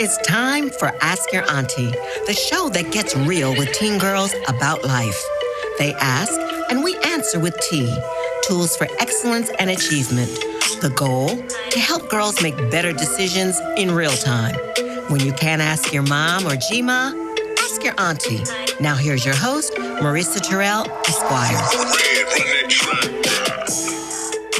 It's time for Ask Your Auntie, the show that gets real with teen girls about life. They ask, and we answer with tea. Tools for excellence and achievement. The goal? To help girls make better decisions in real time. When you can't ask your mom or G-Ma, ask your auntie. Now here's your host, Marissa Terrell, Esquire.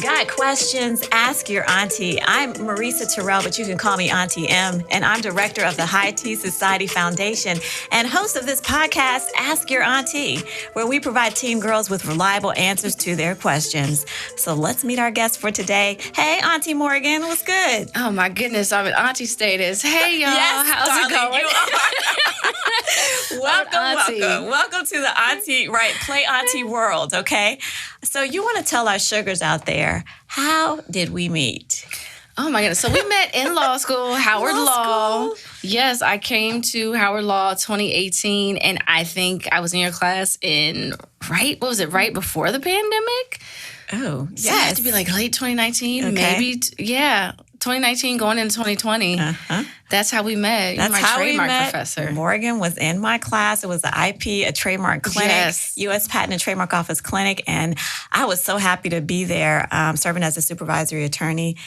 Got questions? Ask your auntie. I'm Marissa Terrell, but you can call me Auntie M, and I'm director of the High Tea Society Foundation and host of this podcast, Ask Your Auntie, where we provide teen girls with reliable answers to their questions. So let's meet our guest for today. Hey, Auntie Morgan, what's good? Oh my goodness, I'm in auntie status. Hey y'all, Yes, how's darling, it going? Welcome to the Auntie, right, Play Auntie world, okay? So you want to tell our sugars out there, how did we meet? Oh my goodness. So we met in law school, Howard Law. Yes, I came to Howard Law 2018, and I think I was in your class right before the pandemic? Oh, So it had to be like late 2019, Okay. maybe. 2019 going into 2020. Uh-huh. That's how we met. That's You're my how trademark we met. professor. Morgan was in my class. It was the IP, a trademark clinic, Yes. U.S. Patent and Trademark Office clinic. And I was so happy to be there, serving as a supervisory attorney.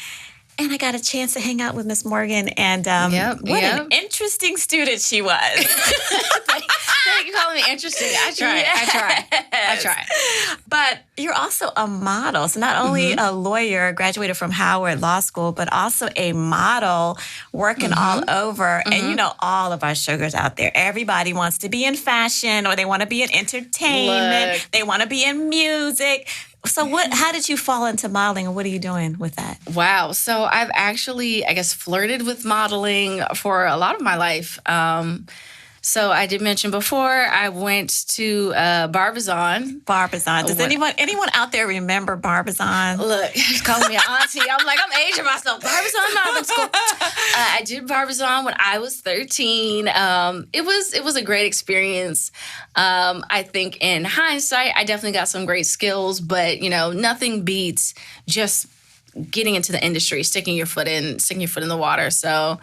And I got a chance to hang out with Miss Morgan. And what an interesting student she was. Thank you for calling me interesting. I try. But you're also a model. So not only a lawyer, graduated from Howard Law School, but also a model working all over. And you know, all of our sugars out there, everybody wants to be in fashion, or they want to be in entertainment. Look. They want to be in music. So how did you fall into modeling, and what are you doing with that? Wow. So I've actually, flirted with modeling for a lot of my life. So I did mention before, I went to Barbizon. Barbizon. Does anyone out there remember Barbizon? Look, she's calling me an auntie. I'm aging myself. Barbizon modeling school. I did Barbizon when I was 13. It was a great experience. I think in hindsight, I definitely got some great skills, but nothing beats just getting into the industry, sticking your foot in the water. So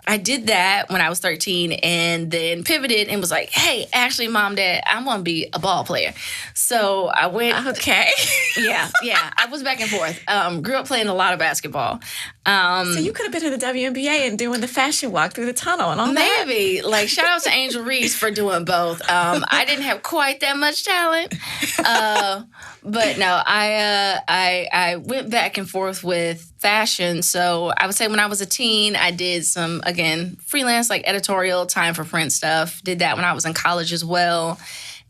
I did that when I was 13 and then pivoted and was like, hey, actually, Mom, Dad, I want to be a ball player. So I went. Okay. Yeah. I was back and forth. Grew up playing a lot of basketball. So you could have been in the WNBA and doing the fashion walk through the tunnel and all that. Maybe. Shout out to Angel Reese for doing both. I didn't have quite that much talent. But no, I went back and forth with fashion. So I would say when I was a teen, I did some, again, freelance, editorial, time for print stuff. Did that when I was in college as well.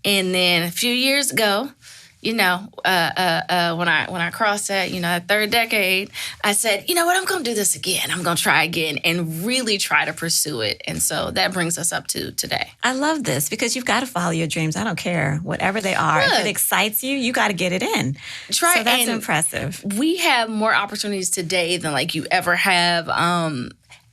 And then a few years ago, when I crossed that, third decade, I said, you know what, I'm going to do this again. I'm going to try again and really try to pursue it. And so that brings us up to today. I love this because you've got to follow your dreams. I don't care. Whatever they are. Look, if it excites you, you got to get it in. So that's impressive. We have more opportunities today than you ever have.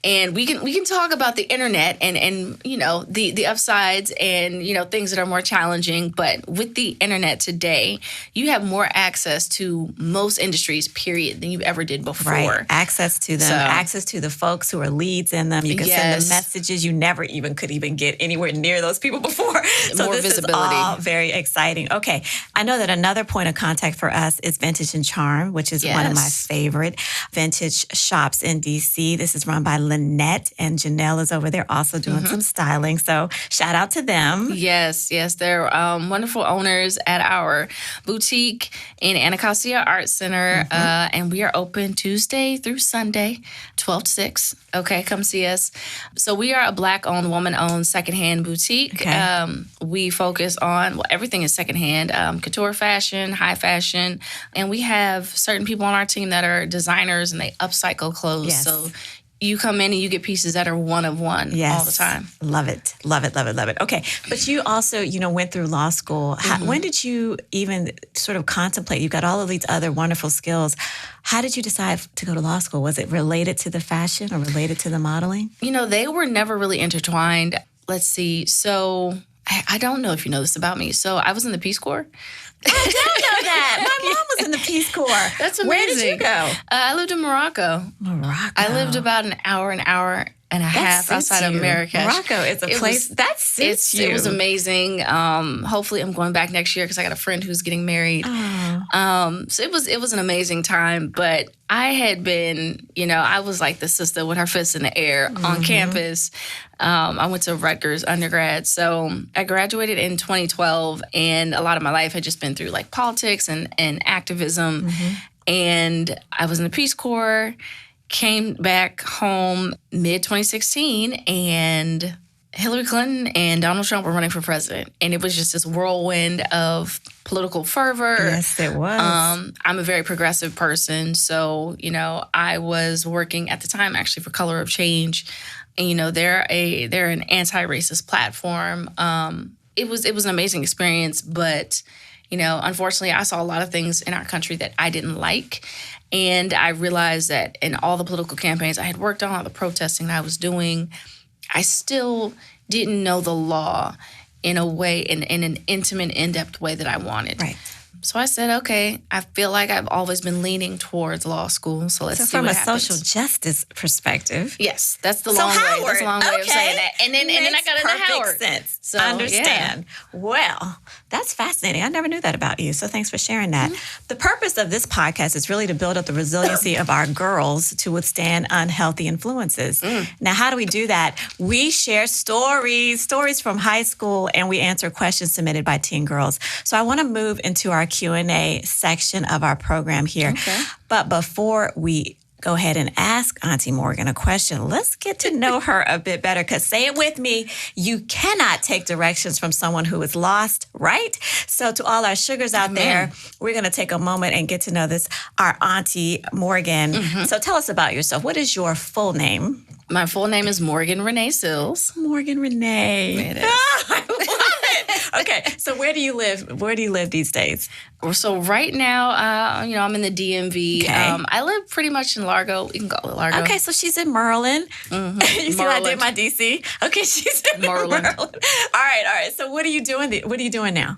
And we can talk about the internet and the upsides and things that are more challenging. But with the internet today, you have more access to most industries, period, than you ever did before. Right. Access to them, access to the folks who are leads in them. You can send them messages you never could get anywhere near those people before. So more this visibility. Is all very exciting. Okay. I know that another point of contact for us is Vintage and Charm, which is one of my favorite vintage shops in DC. This is run by Lynette, and Janelle is over there also doing some styling. So shout out to them. Yes. They're wonderful owners at our boutique in Anacostia Art Center. And we are open Tuesday through Sunday, 12 to 6. Okay, come see us. So we are a Black-owned, woman-owned secondhand boutique. Okay. We focus on, everything is secondhand, couture fashion, high fashion. And we have certain people on our team that are designers and they upcycle clothes. Yes. So you come in and you get pieces that are one of one all the time. Love it. Okay. But you also, went through law school. When did you even sort of contemplate? You've got all of these other wonderful skills. How did you decide to go to law school? Was it related to the fashion or related to the modeling? They were never really intertwined. Let's see. So I don't know if you know this about me. So I was in the Peace Corps. I don't know that. My mom was in the Peace Corps. That's amazing. Where did you go? I lived in Morocco. Morocco. I lived about an hour and a half outside of Marrakesh. Morocco is a place that suits you. It was amazing. Hopefully, I'm going back next year because I got a friend who's getting married. So it was an amazing time. But I had been, I was like the sister with her fists in the air on campus. I went to Rutgers undergrad. So I graduated in 2012, and a lot of my life had just been through like politics and activism. And I was in the Peace Corps, came back home mid-2016, and Hillary Clinton and Donald Trump were running for president. And it was just this whirlwind of political fervor. Yes, it was. I'm a very progressive person. So, I was working at the time actually for Color of Change. And, they're an anti-racist platform. It was an amazing experience, but unfortunately, I saw a lot of things in our country that I didn't like. And I realized that in all the political campaigns I had worked on, all the protesting that I was doing, I still didn't know the law in a way, in an intimate, in-depth way that I wanted. Right. So I said, okay, I feel like I've always been leaning towards law school, so let's see what happens. From a social justice perspective. Yes, that's the long way. That's the long way of saying that. And then I got into Howard. Sense. So, understand. Yeah. Well, that's fascinating. I never knew that about you, so thanks for sharing that. The purpose of this podcast is really to build up the resiliency of our girls to withstand unhealthy influences. Now, how do we do that? We share stories from high school, and we answer questions submitted by teen girls. So I want to move into our Q&A section of our program here. Okay. But before we go ahead and ask Auntie Morgan a question, let's get to know her a bit better, because say it with me, you cannot take directions from someone who is lost, right? So to all our sugars out there, we're going to take a moment and get to know our Auntie Morgan. So tell us about yourself. What is your full name? My full name is Morgan Renee Sills. Morgan Renee. It is. I love it. Okay, so where do you live? Where do you live these days? So right now, I'm in the DMV. Okay. I live pretty much in Largo. You can call it Largo. Okay, so she's in Maryland. You see what I did my DC? Okay, she's in Maryland. All right. So what are you doing? What are you doing now?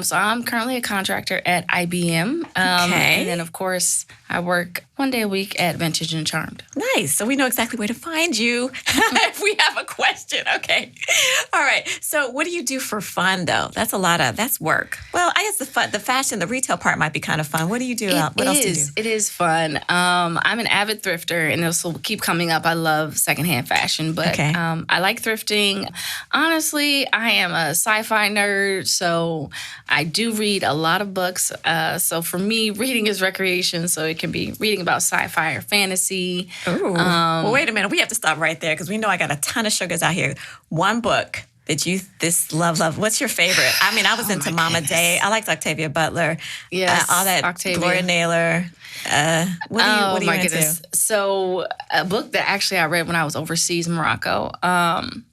So I'm currently a contractor at IBM. Okay. And then, of course, I work one day a week at Vintage and Charmed. Nice. So we know exactly where to find you if we have a question. Okay. All right. So what do you do for fun, though? That's work. Well, I guess the fashion, the retail part might be kind of fun. What do you do? What else do you do? It is fun. I'm an avid thrifter, and this will keep coming up. I love secondhand fashion, but I like thrifting. Honestly, I am a sci-fi nerd, so I do read a lot of books. So for me, reading is recreation, so it can be reading about sci-fi or fantasy. Ooh. Well, wait a minute. We have to stop right there because we know I got a ton of sugars out here. One book that you love. What's your favorite? I mean, I was into Mama Day. I liked Octavia Butler. Yes, all that. Octavia. Gloria Naylor. What are you into? Goodness. So a book that actually I read when I was overseas in Morocco,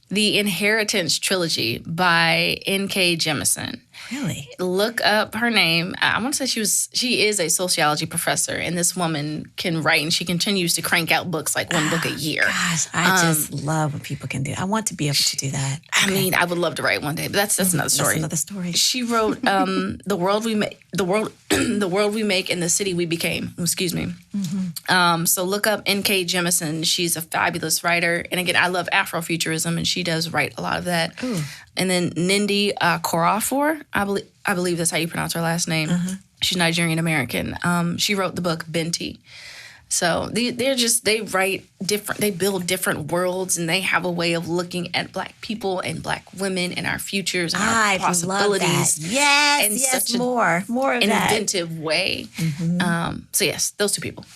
The Inheritance Trilogy by N.K. Jemisin. Really? Look up her name. I want to say she is a sociology professor, and this woman can write, and she continues to crank out books like one book a year. Gosh, I just love when people can do. I want to be able to do that. I mean, I would love to write one day, but that's another story. That's another story. She wrote "The World We Make," the world we make, and the city we became. Excuse me. So look up N.K. Jemisin. She's a fabulous writer, and again, I love Afrofuturism, and she does write a lot of that. Ooh. And then Nindi Korafor, I believe that's how you pronounce her last name. She's Nigerian American. She wrote the book Binti. So they write different, they build different worlds, and they have a way of looking at Black people and Black women and our futures and our possibilities. Love that. Yes, more of an that. inventive way. So yes, those two people.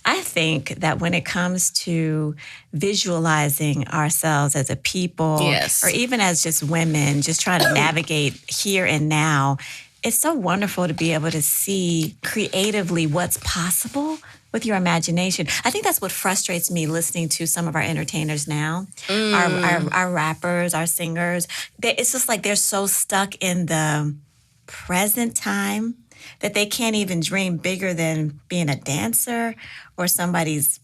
I think that when it comes to visualizing ourselves as a people, or even as just women, just trying to navigate here and now, it's so wonderful to be able to see creatively what's possible with your imagination. I think that's what frustrates me listening to some of our entertainers now, our rappers, our singers. It's just like they're so stuck in the present time that they can't even dream bigger than being a dancer or somebody's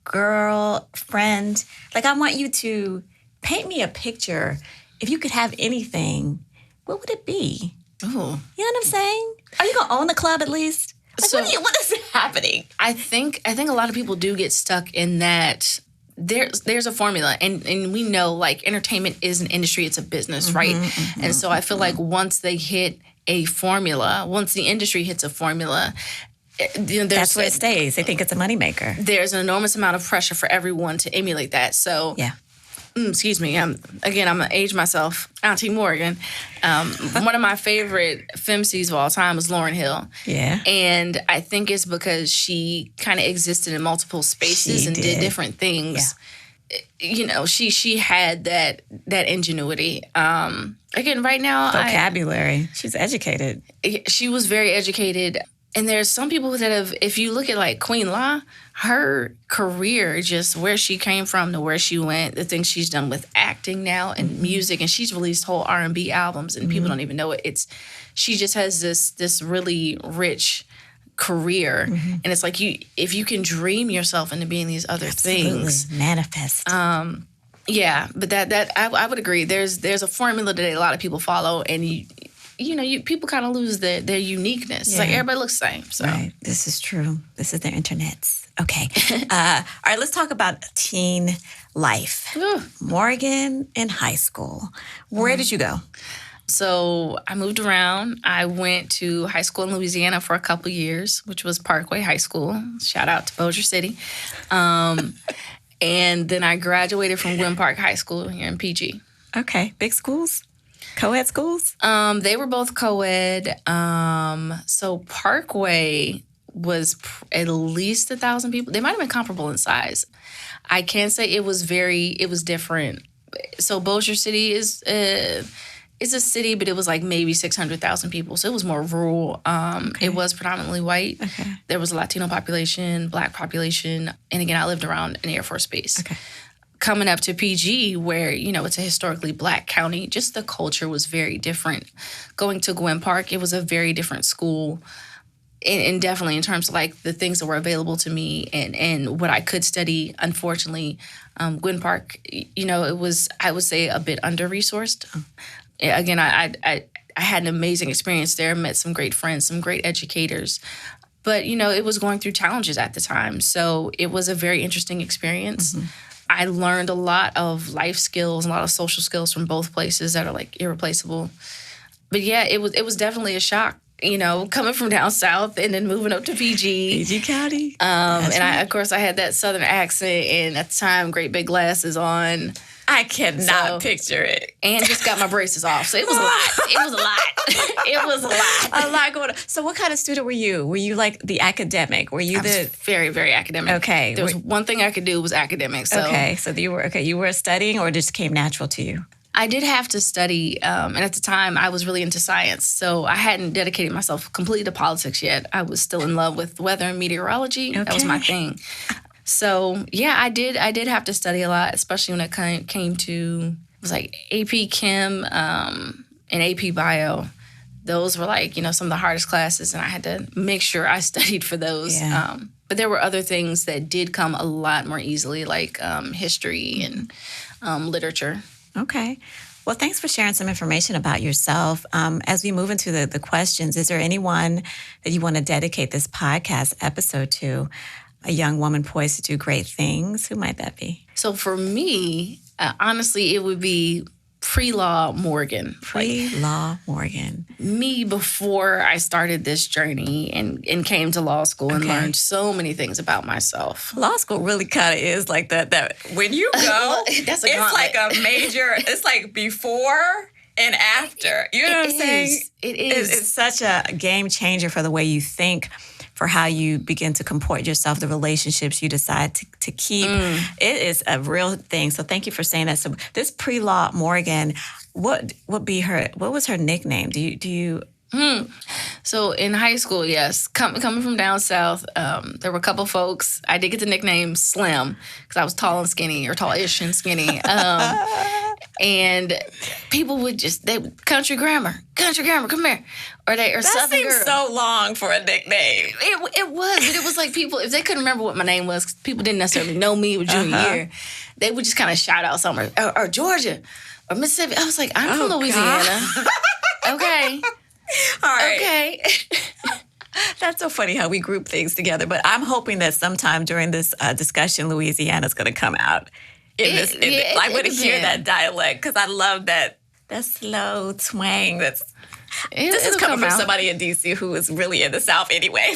girlfriend. Like, I want you to paint me a picture. If you could have anything, what would it be? Ooh. You know what I'm saying? Are you going to own the club at least? Like, what is happening? I think a lot of people do get stuck in that there's a formula, and we know like entertainment is an industry, it's a business, right? And so I feel like once they hit a formula, once the industry hits a formula, that's where it stays. They think it's a moneymaker. There's an enormous amount of pressure for everyone to emulate that. So yeah. Excuse me. I'm gonna age myself. AunTea Morgan. One of my favorite femcies of all time is Lauryn Hill. Yeah. And I think it's because she kind of existed in multiple spaces and did different things. Yeah. You know, she had that ingenuity. Again, right now, vocabulary. She's educated. She was very educated. And there's some people that have, if you look at like Queen Law, her career, just where she came from to where she went, the things she's done with acting now and music, and she's released whole R&B albums, and people don't even know it. She just has this really rich career, and it's like if you can dream yourself into being these other things, manifest. Yeah, but that I would agree. There's a formula that a lot of people follow, and people kind of lose their uniqueness. It's like everybody looks the same. So. Right. This is true. This is their internets. Okay. All right, let's talk about teen life. Morgan in high school. Where did you go? So I moved around. I went to high school in Louisiana for a couple years, which was Parkway High School. Shout out to Bossier City. And then I graduated from Gwynn Park High School here in PG. Okay. Big schools? Co-ed schools? They were both co-ed. So Parkway was at least 1,000 people. They might have been comparable in size. I can say it was different. So Bossier City is a city, but it was like maybe 600,000 people. So it was more rural. It was predominantly white. Okay. There was a Latino population, Black population. And again, I lived around an Air Force base. Okay. Coming up to PG, where, it's a historically Black county, just the culture was very different. Going to Gwynn Park, it was a very different school. And definitely in terms of like the things that were available to me and what I could study, unfortunately, Gwynn Park, it was, I would say, a bit under-resourced. Again, I had an amazing experience there, met some great friends, some great educators. But, it was going through challenges at the time. So it was a very interesting experience. Mm-hmm. I learned a lot of life skills, a lot of social skills from both places that are like irreplaceable. But yeah, it was definitely a shock, coming from down south and then moving up to PG. PG County. Of course, I had that southern accent and at the time, great big glasses on. I cannot picture it. And just got my braces off. So it was a lot. It was a lot. A lot going on. So what kind of student were you? Were you like the academic? Were you I was very, very academic. Okay. There was one thing I could do was academic. So. Okay. So you were studying, or it just came natural to you? I did have to study, and at the time I was really into science. So I hadn't dedicated myself completely to politics yet. I was still in love with weather and meteorology. Okay. That was my thing. So yeah, I did have to study a lot, especially when it came to, it was like AP Chem and AP Bio. Those were like, some of the hardest classes, and I had to make sure I studied for those. Yeah. But there were other things that did come a lot more easily, like history and literature. Okay. Well, thanks for sharing some information about yourself. As we move into the questions, is there anyone that you want to dedicate this podcast episode to? A young woman poised to do great things? Who might that be? So for me, honestly, it would be pre-law Morgan. Pre-law Morgan. Me before I started this journey and came to law school and learned so many things about myself. Law school really kind of is like that when you go, it's like a major, it's like before and after. You know what I'm saying? It is. It's such a game changer for the way you think, for how you begin to comport yourself, the relationships you decide to keep. It is a real thing. So thank you for saying that. So this pre-law Morgan, what was her nickname? Do you So in high school, yes, coming from down south, there were a couple folks. I did get the nickname Slim because I was tall and skinny, or tall-ish and skinny. And people would country grammar, come here. Or that Southern seems girl. So long for a nickname. It was, but it was like people, if they couldn't remember what my name was, 'cause people didn't necessarily know me with junior year, they would just kind of shout out somewhere, or Georgia, or Mississippi. I was like, I'm from Louisiana. Okay. All right. Okay. That's so funny how we group things together. But I'm hoping that sometime during this discussion, Louisiana's going to come out. I want to hear that dialect because I love that slow twang. This is coming from somebody in D.C. who is really in the South anyway.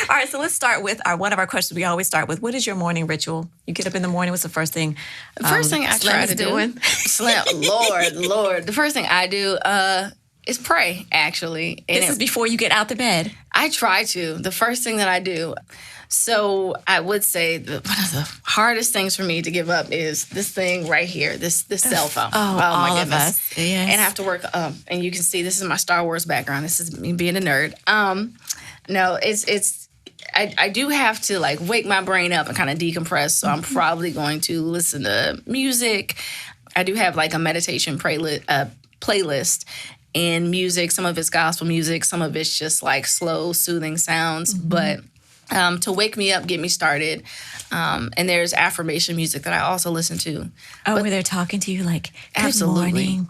All right, so let's start with one of our questions we always start with. What is your morning ritual? You get up in the morning, what's the first thing? The first thing I try to do. Slim, Lord. The first thing I do is pray, actually. And this is before you get out the bed? I try to. The first thing that I do. So I would say one of the hardest things for me to give up is this thing right here, this cell phone. Oh my goodness. Of us. Yes. And I have to work, and you can see this is my Star Wars background. This is me being a nerd. No, I do have to like wake my brain up and kind of decompress. So I'm probably going to listen to music. I do have like a meditation playlist and music. Some of it's gospel music. Some of it's just like slow, soothing sounds. Mm-hmm. But to wake me up, get me started. And there's affirmation music that I also listen to. Oh, where they're talking to you like, good absolutely. Morning.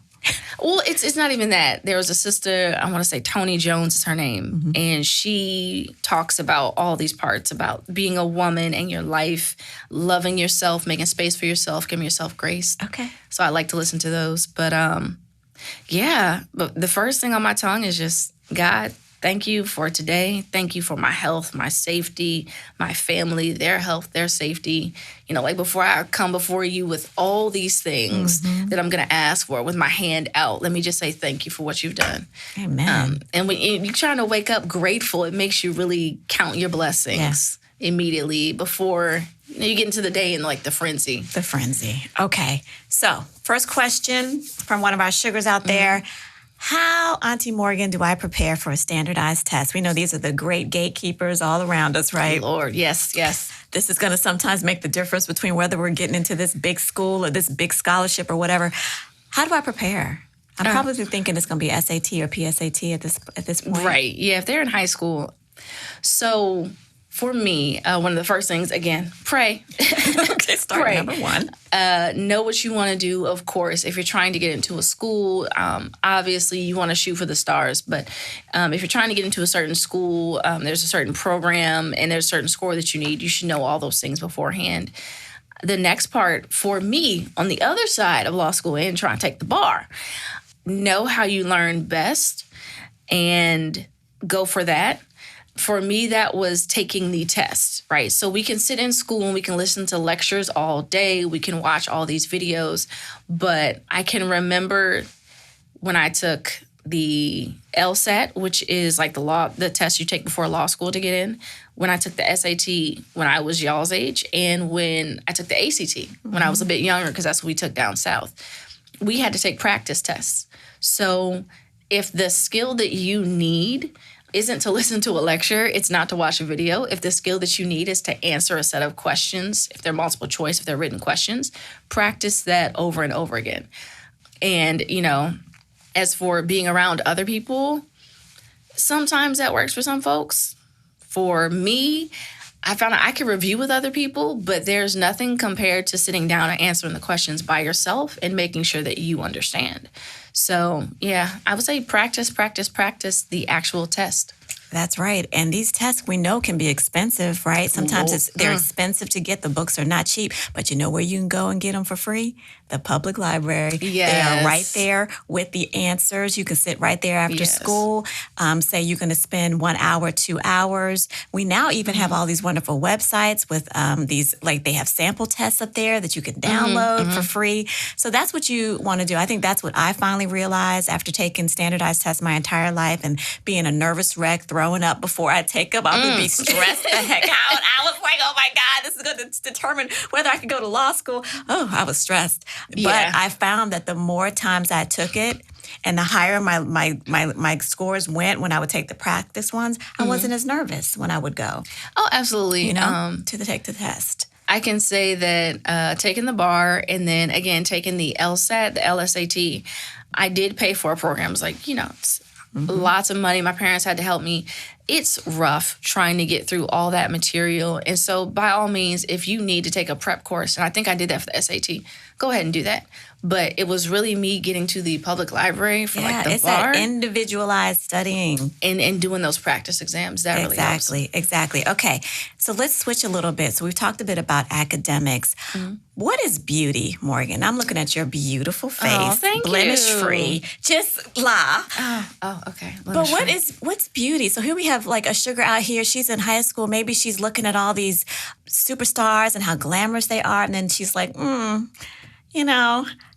Well, it's not even that. There was a sister, I want to say Toni Jones is her name, mm-hmm. and she talks about all these parts about being a woman in your life, loving yourself, making space for yourself, giving yourself grace. Okay. So I like to listen to those. But but the first thing on my tongue is just, God, thank you for today. Thank you for my health, my safety, my family, their health, their safety. You know, like before I come before you with all these things mm-hmm. that I'm going to ask for with my hand out, let me just say thank you for what you've done. Amen. And when you're trying to wake up grateful, it makes you really count your blessings immediately before you get into the day and like the frenzy. The frenzy. Okay. So first question from one of our sugars out there. Mm-hmm. How, Auntie Morgan, do I prepare for a standardized test? We know these are the great gatekeepers all around us, right? Lord, yes. This is going to sometimes make the difference between whether we're getting into this big school or this big scholarship or whatever. How do I prepare? I'm probably thinking it's going to be SAT or PSAT at this point. Right. Yeah, if they're in high school. So for me, one of the first things, again, pray. Okay, start pray. Number one. Know what you want to do, of course. If you're trying to get into a school, obviously you want to shoot for the stars. But if you're trying to get into a certain school, there's a certain program and there's a certain score that you need. You should know all those things beforehand. The next part for me, on the other side of law school and trying to take the bar, know how you learn best and go for that. For me, that was taking the test, right? So we can sit in school and we can listen to lectures all day. We can watch all these videos. But I can remember when I took the LSAT, which is like the test you take before law school to get in, when I took the SAT when I was y'all's age, and when I took the ACT when I was a bit younger, because that's what we took down south. We had to take practice tests. So if the skill that you need isn't to listen to a lecture, it's not to watch a video. If the skill that you need is to answer a set of questions, if they're multiple choice, if they're written questions, practice that over and over again. And, as for being around other people, sometimes that works for some folks. For me, I found out I can review with other people, but there's nothing compared to sitting down and answering the questions by yourself and making sure that you understand. So, I would say practice the actual test. That's right. And these tests we know can be expensive, right? Sometimes they're expensive to get. The books are not cheap, but you know where you can go and get them for free? The public library. Yes. They are right there with the answers. You can sit right there after school. Say you're going to spend 1 hour, 2 hours. We now even have all these wonderful websites with these, like they have sample tests up there that you can download for free. So that's what you want to do. I think that's what I finally realized after taking standardized tests my entire life and being a nervous wreck, throwing up before I take them. I'm going to be stressed the heck out. I was like, oh my God, this is going to determine whether I could go to law school. Oh, I was stressed. But I found that the more times I took it and the higher my scores went when I would take the practice ones, I wasn't as nervous when I would go. Oh, absolutely. To take the test. I can say that taking the bar and then, again, taking the LSAT, the LSAT, I did pay for a program. It was like, it's lots of money. My parents had to help me. it's rough trying to get through all that material. And so by all means, if you need to take a prep course, and I think I did that for the SAT, go ahead and do that. But it was really me getting to the public library for like the it's bar. that individualized studying. And doing those practice exams. That really helps. Exactly. Okay, so let's switch a little bit. So we've talked a bit about academics. What is beauty, Morgan? I'm looking at your beautiful face. Oh, thank you. Blemish-free. Just la. Okay. But what's beauty? So here we have like a sugar out here. She's in high school. Maybe she's looking at all these superstars and how glamorous they are. And then she's like,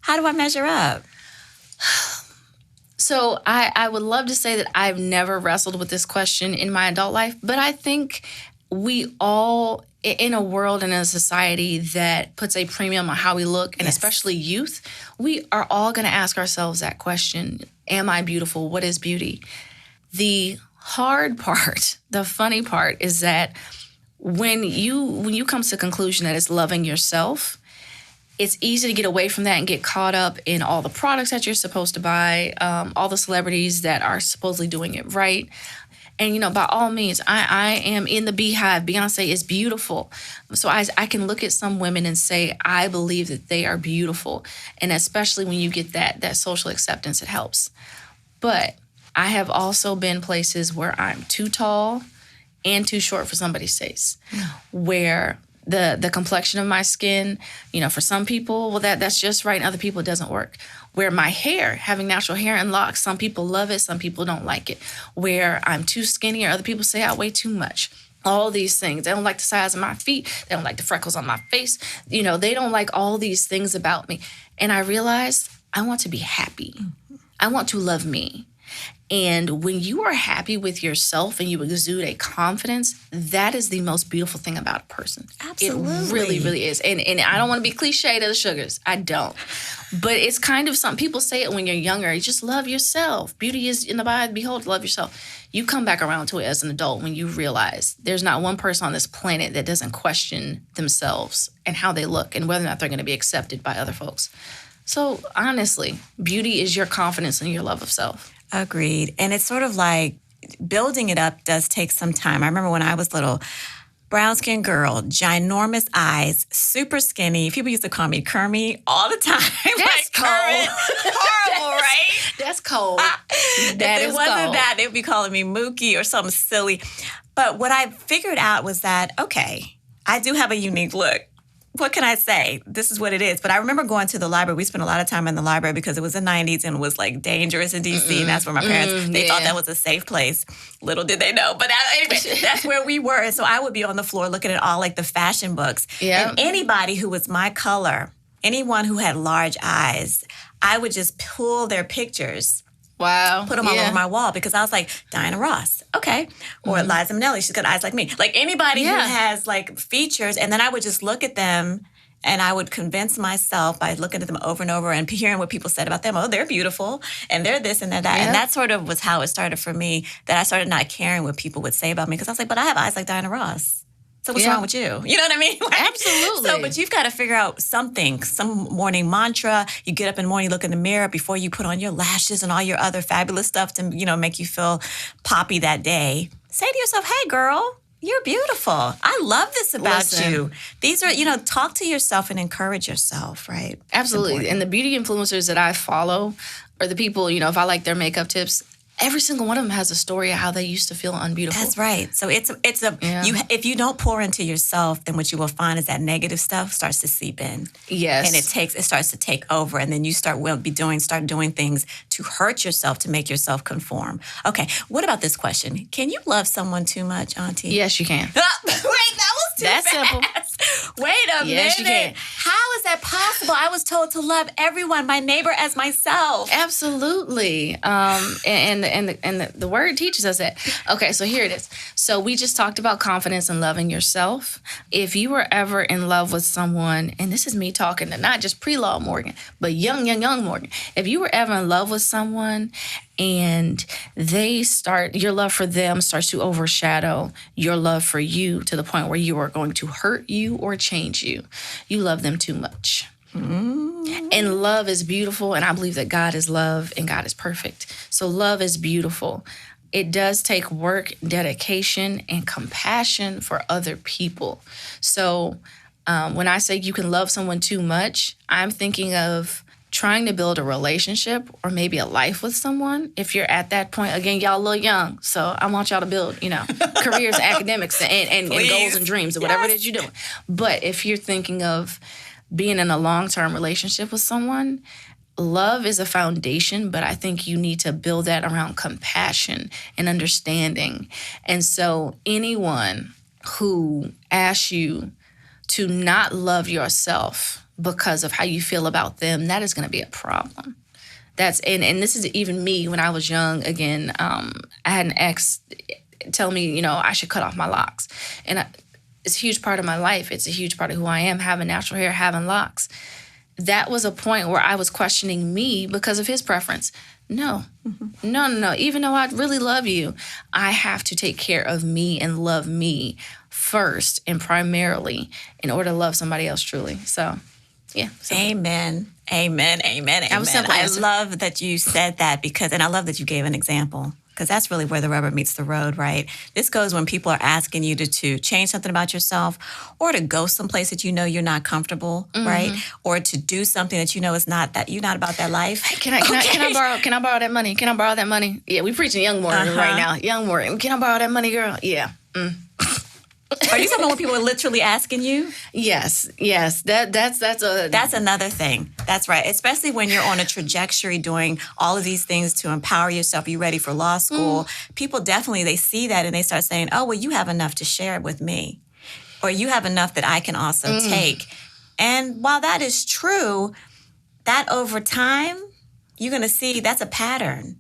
how do I measure up? So I would love to say that I've never wrestled with this question in my adult life, but I think we all, in a world and a society that puts a premium on how we look, and especially youth, we are all going to ask ourselves that question. Am I beautiful? What is beauty? The hard part, the funny part is that when you come to the conclusion that it's loving yourself, it's easy to get away from that and get caught up in all the products that you're supposed to buy, all the celebrities that are supposedly doing it right. And, by all means, I am in the beehive. Beyonce is beautiful. So I can look at some women and say, I believe that they are beautiful. And especially when you get that social acceptance, it helps. But I have also been places where I'm too tall and too short for somebody's taste, where the complexion of my skin, for some people, well, that's just right, and other people it doesn't work. Where my hair, having natural hair and locks, some people love it, some people don't like it. Where I'm too skinny, or other people say I weigh too much. All these things. They don't like the size of my feet. They don't like the freckles on my face. They don't like all these things about me. And I realized I want to be happy. I want to love me. And when you are happy with yourself and you exude a confidence, that is the most beautiful thing about a person. Absolutely. It really, really is. And I don't want to be cliche to the sugars. I don't. But it's kind of something, people say it when you're younger. You just love yourself. Beauty is in the eye of the beholder. Love yourself. You come back around to it as an adult when you realize there's not one person on this planet that doesn't question themselves and how they look and whether or not they're going to be accepted by other folks. So honestly, beauty is your confidence and your love of self. Agreed. And it's sort of like building it up does take some time. I remember when I was little, brown-skinned girl, ginormous eyes, super skinny. People used to call me Kermie all the time. That's cold. Horrible, right? That's cold. If it wasn't that, they would be calling me Mookie or something silly. But what I figured out was that, okay, I do have a unique look. What can I say? This is what it is. But I remember going to the library. We spent a lot of time in the library because it was the 90s and it was like dangerous in D.C. And that's where my parents, they thought that was a safe place. Little did they know. But anyway, that's where we were. And so I would be on the floor looking at all like the fashion books. Yep. And anybody who was my color, anyone who had large eyes, I would just pull their pictures. Wow. Put them all over my wall because I was like, Diana Ross, okay. Or Liza Minnelli, she's got eyes like me. Like anybody who has like features, and then I would just look at them and I would convince myself by looking at them over and over and hearing what people said about them. Oh, they're beautiful and they're this and they're that. Yep. And that sort of was how it started for me, that I started not caring what people would say about me because I was like, but I have eyes like Diana Ross. So what's wrong with you? You know what I mean? Like, absolutely. So, but you've got to figure out something, some morning mantra. You get up in the morning, look in the mirror before you put on your lashes and all your other fabulous stuff to, make you feel poppy that day. Say to yourself, hey, girl, you're beautiful. I love this about you. These are, talk to yourself and encourage yourself, right? Absolutely. And the beauty influencers that I follow are the people, if I like their makeup tips, every single one of them has a story of how they used to feel unbeautiful. That's right. So if you don't pour into yourself, then what you will find is that negative stuff starts to seep in. Yes. And it starts to take over, and then you start doing things to hurt yourself, to make yourself conform. Okay, what about this question? Can you love someone too much, Auntie? Yes, you can. Wait, that was too fast. Simple. Wait a minute. Yes, you can. How is that possible? I was told to love everyone, my neighbor as myself. Absolutely. And the word teaches us that. Okay, so here it is. So we just talked about confidence and loving yourself. If you were ever in love with someone, and this is me talking to not just pre-law Morgan, but young Morgan. If you were ever in love with someone and your love for them starts to overshadow your love for you to the point where you are going to hurt you or change you, you love them too much. And love is beautiful, and I believe that God is love and God is perfect. So love is beautiful. it does take work, dedication, and compassion for other people. So when I say you can love someone too much, I'm thinking of trying to build a relationship or maybe a life with someone. If you're at that point, again, y'all a little young, so I want y'all to build, careers, academics, and goals and dreams or whatever it is you're doing. But if you're thinking of being in a long-term relationship with someone, love is a foundation, but I think you need to build that around compassion and understanding. And so anyone who asks you to not love yourself because of how you feel about them, that is going to be a problem. And this is even me when I was young. Again, I had an ex tell me, I should cut off my locks. And it's a huge part of my life. It's a huge part of who I am, having natural hair, having locks. That was a point where I was questioning me because of his preference. No. Even though I really love you, I have to take care of me and love me first and primarily in order to love somebody else truly. So, yeah. Amen. I love that you said that and I love that you gave an example. Because that's really where the rubber meets the road, right? This goes when people are asking you to change something about yourself or to go someplace that you're not comfortable, right? Or to do something that is not that you're not about that life. Hey, can I borrow that money? Can I borrow that money? Yeah, we preaching young Morgan right now. Young Morgan, can I borrow that money, girl? Yeah. Are you talking about when people are literally asking you? Yes. That's another thing. That's right. Especially when you're on a trajectory doing all of these things to empower yourself. You ready for law school? People definitely, they see that and they start saying, oh, well, you have enough to share with me. Or you have enough that I can also take. And while that is true, that over time, you're going to see that's a pattern.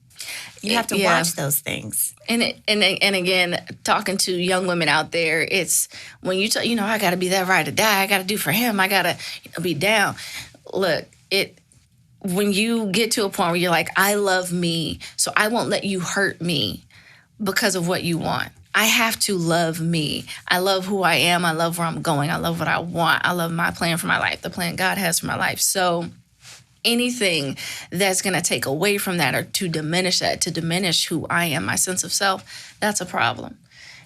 You have to watch those things. And again, talking to young women out there, it's when you tell, I got to be that ride or die. I got to do for him. I got to be down. Look, when you get to a point where you're like, I love me, so I won't let you hurt me because of what you want. I have to love me. I love who I am. I love where I'm going. I love what I want. I love my plan for my life, the plan God has for my life. So anything that's going to take away from that or to diminish who I am, my sense of self, that's a problem.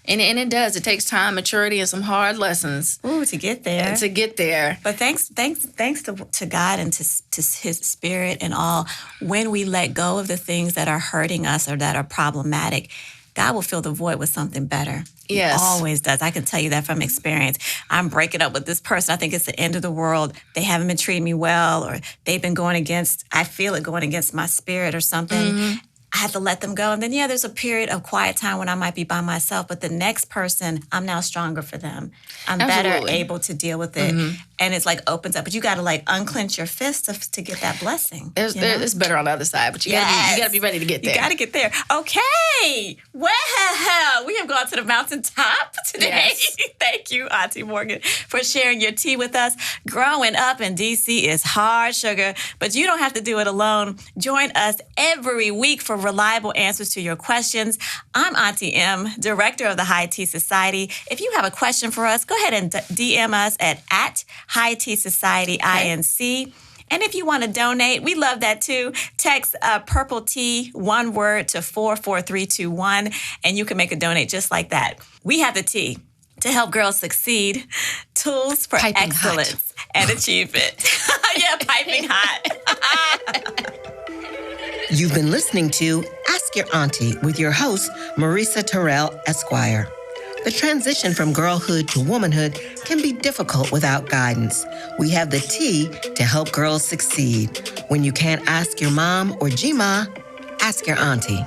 And it does. It takes time, maturity, and some hard lessons. Ooh, to get there. But thanks to God and to His Spirit and all, when we let go of the things that are hurting us or that are problematic, God will fill the void with something better. Yes. He always does. I can tell you that from experience. I'm breaking up with this person. I think it's the end of the world. They haven't been treating me well, or they've been I feel it going against my spirit or something. I have to let them go. And then, there's a period of quiet time when I might be by myself, but the next person, I'm now stronger for them. I'm better able to deal with it. And it's opens up. But you got to unclench your fist to get that blessing. It's better on the other side, but you got to be ready to get there. You got to get there. Okay. Well, we have gone to the mountaintop today. Yes. Thank you, Auntie Morgan, for sharing your tea with us. Growing up in D.C. is hard, sugar, but you don't have to do it alone. Join us every week for reliable answers to your questions. I'm Auntie M, Director of the High Tea Society. If you have a question for us, go ahead and DM us at High Tea Society INC. And if you want to donate, we love that too. Text Purple Tea, one word, to 44321, and you can make a donate just like that. We have the tea to help girls succeed, tools for piping excellence and achievement. Piping hot. You've been listening to Ask Your Auntie with your host, Marisa Terrell, Esquire. The transition from girlhood to womanhood can be difficult without guidance. We have the tea to help girls succeed. When you can't ask your mom or G-Ma, ask your auntie.